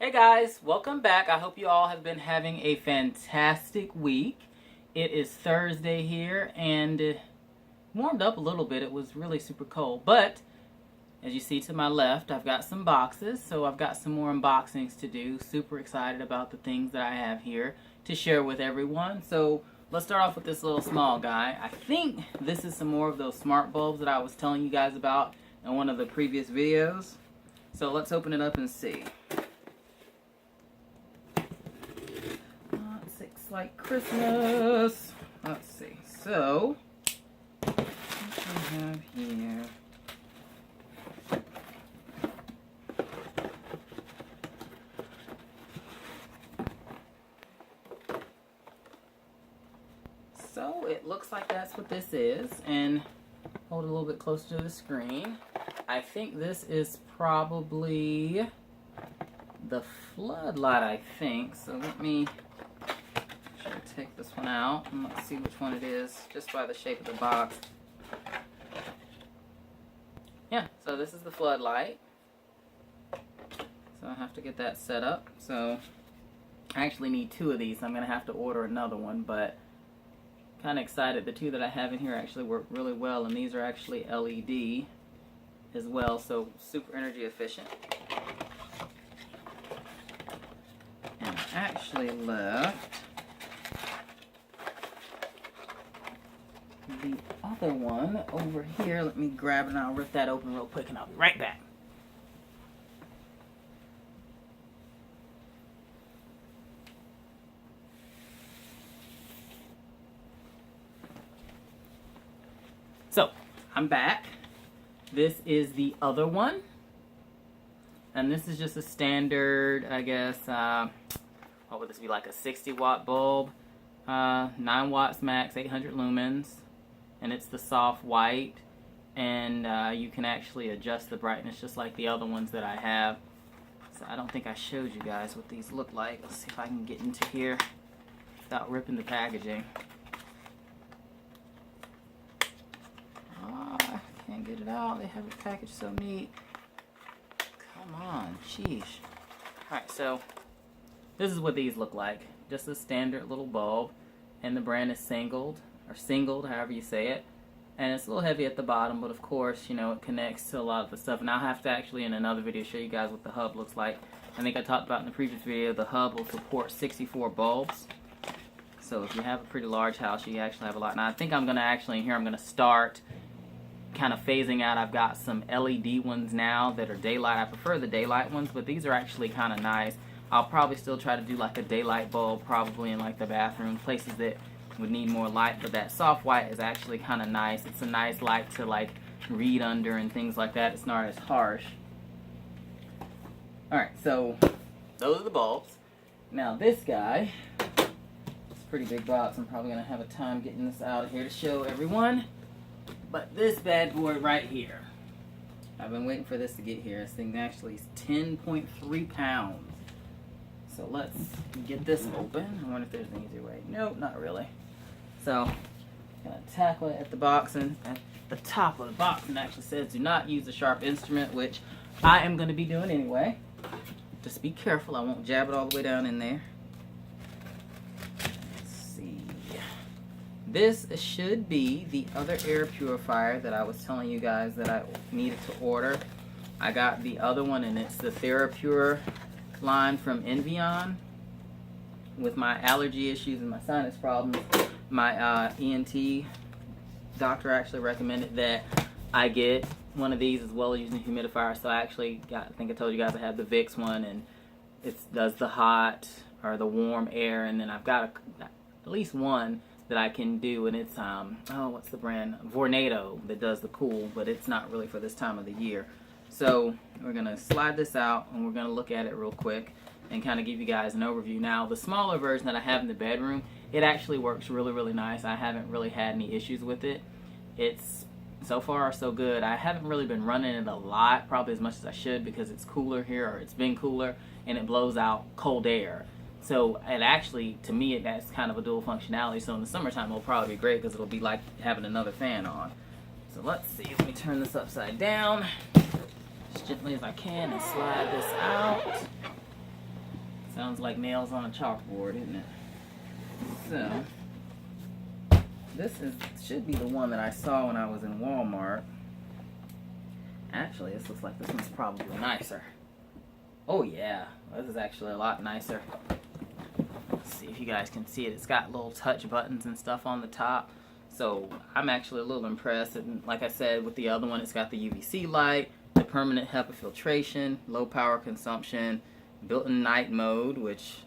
Hey guys, welcome back. I hope you all have been having a fantastic week. It is Thursday here and it warmed up a little bit. It was really super cold, but as you see to my left, I've got some boxes, so I've got some more unboxings to do. Super excited about the things that I have here to share with everyone. So let's start off with this little small guy. I think this is some more of those smart bulbs that I was telling you guys about in one of the previous videos. So let's open it up and see. Like Christmas. Let's see. So, what do we have here? So, it looks like that's what this is. And hold it a little bit closer to the screen. I think this is probably the floodlight, I think. So, let me take this one out and let's see which one it is just by the shape of the box. Yeah, so this is the floodlight. So I have to get that set up. So I actually need two of these. I'm going to have to order another one, but kind of excited. The two that I have in here actually work really well, and these are actually LED as well, so super energy efficient. And I actually left the other one over here. Let me grab it and I'll rip that open real quick and I'll be right back. So, I'm back. This is the other one. And this is just a standard, I guess, what would this be, like a 60 watt bulb? 9 watts max, 800 lumens. And it's the soft white, and you can actually adjust the brightness just like the other ones that I have. So I don't think I showed you guys what these look like. Let's see if I can get into here without ripping the packaging. Oh, I can't get it out. They have it packaged so neat. Come on, sheesh. Alright, so this is what these look like. Just a standard little bulb, and the brand is Sengled. Or Sengled, however you say it. And it's a little heavy at the bottom, but of course, you know, it connects to a lot of the stuff. And I'll have to actually in another video show you guys what the hub looks like. I think I talked about in the previous video, the hub will support 64 bulbs. So if you have a pretty large house, you actually have a lot. Now I think I'm going to actually, in here, I'm going to start kind of phasing out. I've got some LED ones now that are daylight. I prefer the daylight ones, but these are actually kind of nice. I'll probably still try to do like a daylight bulb, probably in like the bathroom, places that would need more light, but that soft white is actually kind of nice. It's a nice light to like read under and things like that. It's not as harsh. Alright, so those are the bulbs. Now this guy, it's a pretty big box. I'm probably going to have a time getting this out of here to show everyone. But this bad boy right here, I've been waiting for this to get here. This thing actually is 10.3 pounds. So let's get this open. I wonder if there's an easier way. Nope, not really. So, I'm going to tackle it at the box, and at the top of the box it actually says do not use a sharp instrument, which I am going to be doing anyway. Just be careful, I won't jab it all the way down in there. Let's see. This should be the other air purifier that I was telling you guys that I needed to order. I got the other one, and it's the TheraPure line from Envion. With my allergy issues and my sinus problems, my ENT doctor actually recommended that I get one of these as well as using a humidifier. So I actually got, I think I told you guys I have the Vicks one, and it does the hot or the warm air, and then I've got at least one that I can do, and it's oh, what's the brand? Vornado, that does the cool, but it's not really for this time of the year. So we're going to slide this out and we're going to look at it real quick and kind of give you guys an overview. Now the smaller version that I have in the bedroom, it actually works really, really nice. I haven't really had any issues with it. It's so far so good. I haven't really been running it a lot, probably as much as I should, because it's cooler here, or it's been cooler, and it blows out cold air. So it actually, to me, that's kind of a dual functionality. So in the summertime it'll probably be great because it'll be like having another fan on. So let's see, let me turn this upside down as gently as I can and slide this out. Sounds like nails on a chalkboard, isn't it? So, should be the one that I saw when I was in Walmart. Actually, this looks like this one's probably nicer. Oh yeah, this is actually a lot nicer. Let's see if you guys can see it. It's got little touch buttons and stuff on the top. So I'm actually a little impressed. And like I said, with the other one, it's got the UVC light, the permanent HEPA filtration, low power consumption, built-in night mode, which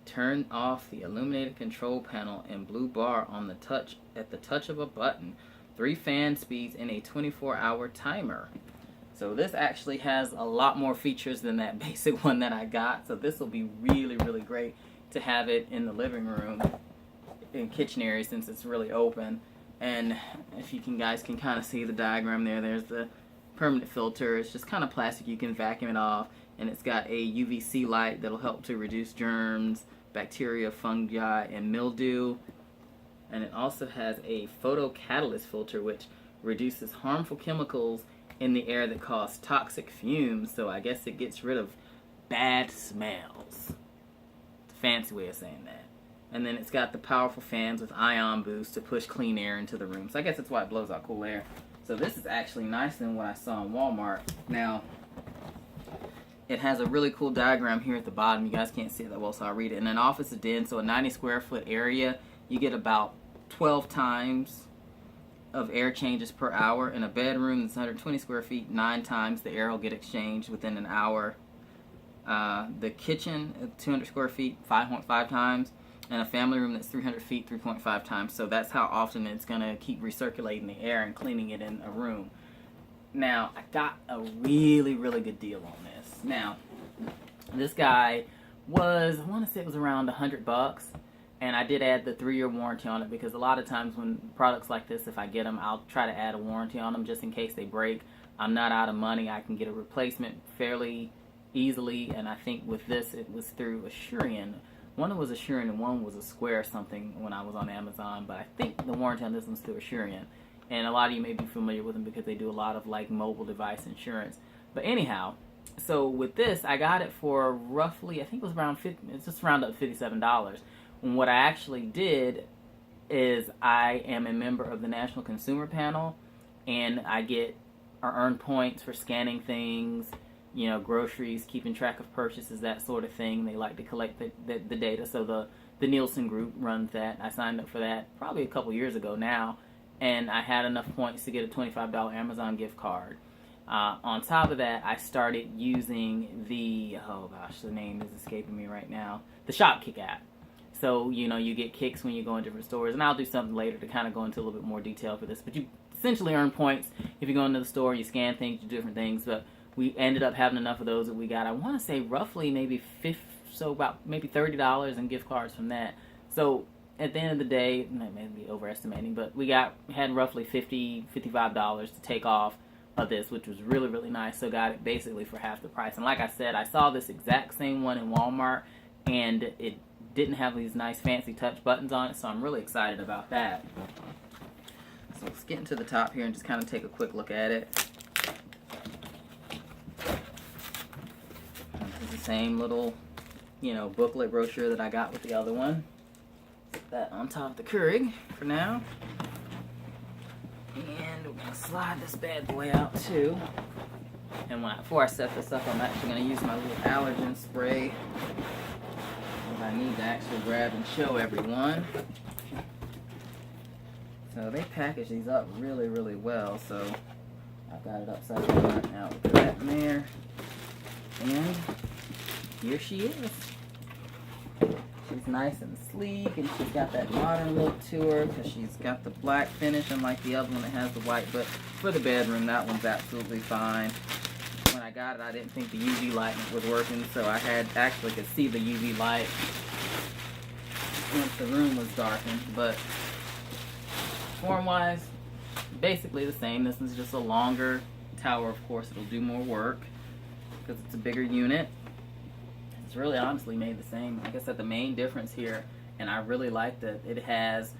turn off the illuminated control panel and blue bar on the touch at the touch of a button, 3 fan speeds, and a 24-hour timer. So this actually has a lot more features than that basic one that I got. So this will be really, really great to have it in the living room, in kitchen area, since it's really open. And if you guys can kind of see the diagram there, there's the permanent filter. It's just kind of plastic. You can vacuum it off, and it's got a UVC light that'll help to reduce germs, bacteria, fungi, and mildew. And it also has a photocatalyst filter, which reduces harmful chemicals in the air that cause toxic fumes. So I guess it gets rid of bad smells. It's a fancy way of saying that. And then it's got the powerful fans with ion boost to push clean air into the room. So I guess that's why it blows out cool air. So this is actually nicer than what I saw in Walmart. Now, it has a really cool diagram here at the bottom. You guys can't see it that well, so I'll read it. In an office den, so a 90 square foot area, you get about 12 times of air changes per hour. In a bedroom that's 120 square feet, 9 times the air will get exchanged within an hour. The kitchen, 200 square feet, 5.5 times. And a family room that's 300 feet, 3.5 times. So that's how often it's going to keep recirculating the air and cleaning it in a room. Now, I got a really, really good deal on this. Now, this guy was, I want to say it was around $100. And I did add the 3-year warranty on it, because a lot of times when products like this, if I get them, I'll try to add a warranty on them just in case they break. I'm not out of money. I can get a replacement fairly easily. And I think with this, it was through Assurian. One was Assurian and one was a Square something when I was on Amazon, but I think the warranty on this one's through Assurian. And a lot of you may be familiar with them because they do a lot of like mobile device insurance. But anyhow, so with this, I got it for roughly, I think it was around it's just round up $57. And what I actually did is I am a member of the National Consumer Panel, and I get or earn points for scanning things, you know, groceries, keeping track of purchases, that sort of thing. They like to collect the data, so the Nielsen group runs that. I signed up for that probably a couple years ago now, and I had enough points to get a $25 Amazon gift card. On top of that, I started using the, oh gosh, the name is escaping me right now, the Shopkick app. So, you know, you get kicks when you go in different stores, and I'll do something later to kind of go into a little bit more detail for this, but you essentially earn points if you go into the store, you scan things, you do different things. But we ended up having enough of those that we got, I want to say roughly maybe about maybe $30 in gift cards from that. So at the end of the day, that may be overestimating, but we had roughly $55 to take off of this, which was really, really nice. So got it basically for half the price. And like I said, I saw this exact same one in Walmart, and it didn't have these nice fancy touch buttons on it, so I'm really excited about that. So let's get into the top here and just kind of take a quick look at it. It's the same little, you know, booklet brochure that I got with the other one. Put that on top of the Keurig for now. And we're going to slide this bad boy out too. And before I set this up, I'm actually going to use my little allergen spray. I need to actually grab and show everyone. So they package these up really, really well. So I've got it upside down right now. Put that in there. And here she is. She's nice and sleek, and she's got that modern look to her because she's got the black finish, unlike the other one that has the white. But for the bedroom, that one's absolutely fine. When I got it, I didn't think the UV light was working, so I actually could see the UV light once the room was darkened. But form-wise, basically the same. This is just a longer tower. Of course, it'll do more work because it's a bigger unit. It's really honestly made the same. Like I said, the main difference here, and I really like that it has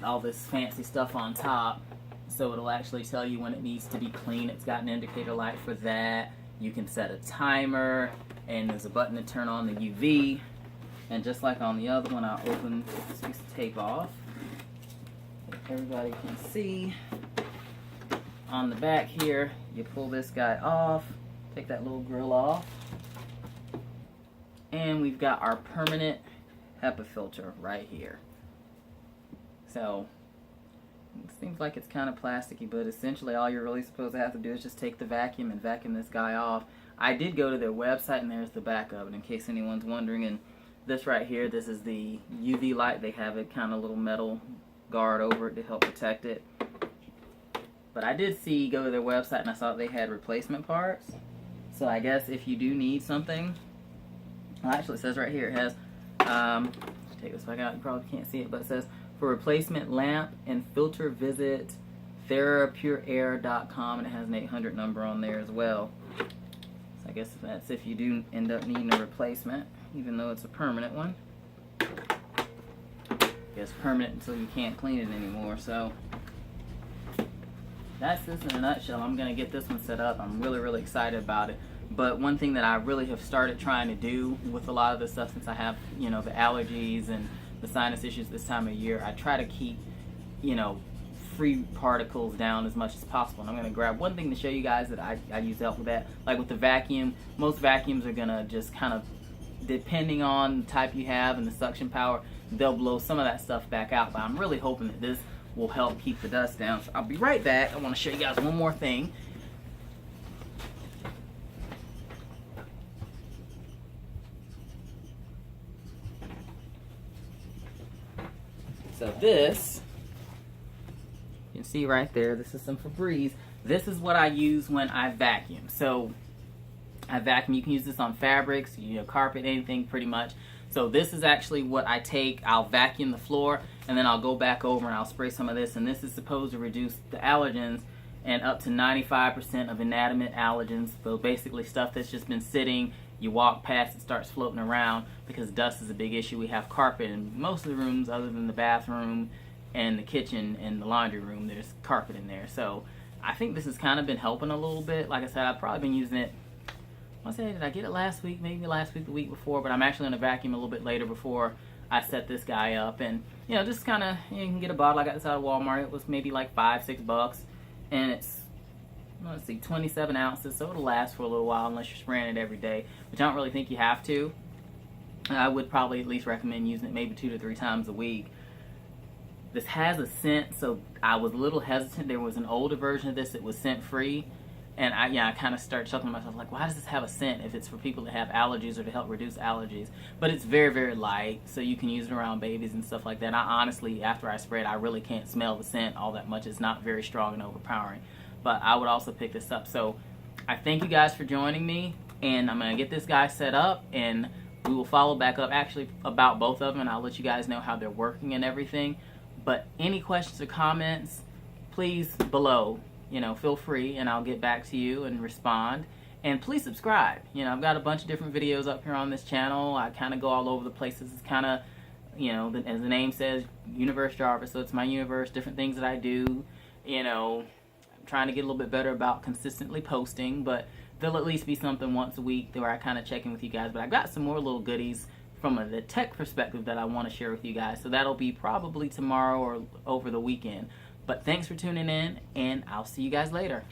all this fancy stuff on top, so it'll actually tell you when it needs to be clean. It's got an indicator light for that. You can set a timer, and there's a button to turn on the UV. And just like on the other one, I'll open this piece of tape off. Everybody can see. On the back here, you pull this guy off, take that little grill off, and we've got our permanent HEPA filter right here. So it seems like it's kind of plasticky, but essentially all you're really supposed to have to do is just take the vacuum and vacuum this guy off. I did go to their website, and there's the back of it in case anyone's wondering. And this right here, this is the UV light. They have a kind of little metal guard over it to help protect it. But I did go to their website, and I saw they had replacement parts. So I guess if you do need something, well, actually it says right here, it has, take this back out, you probably can't see it, but it says, for replacement lamp and filter, visit therapurair.com, and it has an 800 number on there as well. So I guess that's if you do end up needing a replacement, even though it's a permanent one. It's permanent until you can't clean it anymore. So that's this in a nutshell. I'm gonna get this one set up. I'm really excited about it. But one thing that I really have started trying to do with a lot of this stuff, since I have, you know, the allergies and the sinus issues this time of year, I try to keep, you know, free particles down as much as possible. And I'm gonna grab one thing to show you guys that I use to help with that. Like with the vacuum, most vacuums are gonna just kind of, depending on the type you have and the suction power, they'll blow some of that stuff back out. But I'm really hoping that this will help keep the dust down. So I'll be right back. I want to show you guys one more thing. So this, you can see right there, this is some Febreze. This is what I use when I vacuum. So I vacuum, you can use this on fabrics, you know, carpet, anything pretty much. So this is actually what I take. I'll vacuum the floor, and then I'll go back over and I'll spray some of this, and this is supposed to reduce the allergens and up to 95% of inanimate allergens. So basically stuff that's just been sitting, you walk past, it starts floating around, because dust is a big issue. We have carpet in most of the rooms other than the bathroom and the kitchen and the laundry room. There's carpet in there. So I think this has kind of been helping a little bit. Like I said, I've probably been using it, I say, did I get it last week? Maybe last week, the week before, but I'm actually going to vacuum a little bit later before I set this guy up. And, you know, just kind of, you can get a bottle. I got this out of Walmart. It was maybe like $5-6, and it's, let's see, 27 ounces, so it'll last for a little while unless you're spraying it every day, which I don't really think you have to. I would probably at least recommend using it maybe 2 to 3 times a week. This has a scent, so I was a little hesitant. There was an older version of this that was scent-free. And I kind of started chuckling to myself, like, why does this have a scent if it's for people that have allergies or to help reduce allergies? But it's very light, so you can use it around babies and stuff like that. And I honestly, after I spray it, I really can't smell the scent all that much. It's not very strong and overpowering. But I would also pick this up. So I thank you guys for joining me, and I'm going to get this guy set up, and we will follow back up actually about both of them, and I'll let you guys know how they're working and everything. But any questions or comments, please below. You know, feel free, and I'll get back to you and respond. And please subscribe. You know, I've got a bunch of different videos up here on this channel. I kind of go all over the place. This is kind of, you know, as the name says, Universe Jarvis. So it's my universe, different things that I do. You know, I'm trying to get a little bit better about consistently posting, but there'll at least be something once a week where I kind of check in with you guys. But I've got some more little goodies from the tech perspective that I want to share with you guys. So that'll be probably tomorrow or over the weekend. But thanks for tuning in, and I'll see you guys later.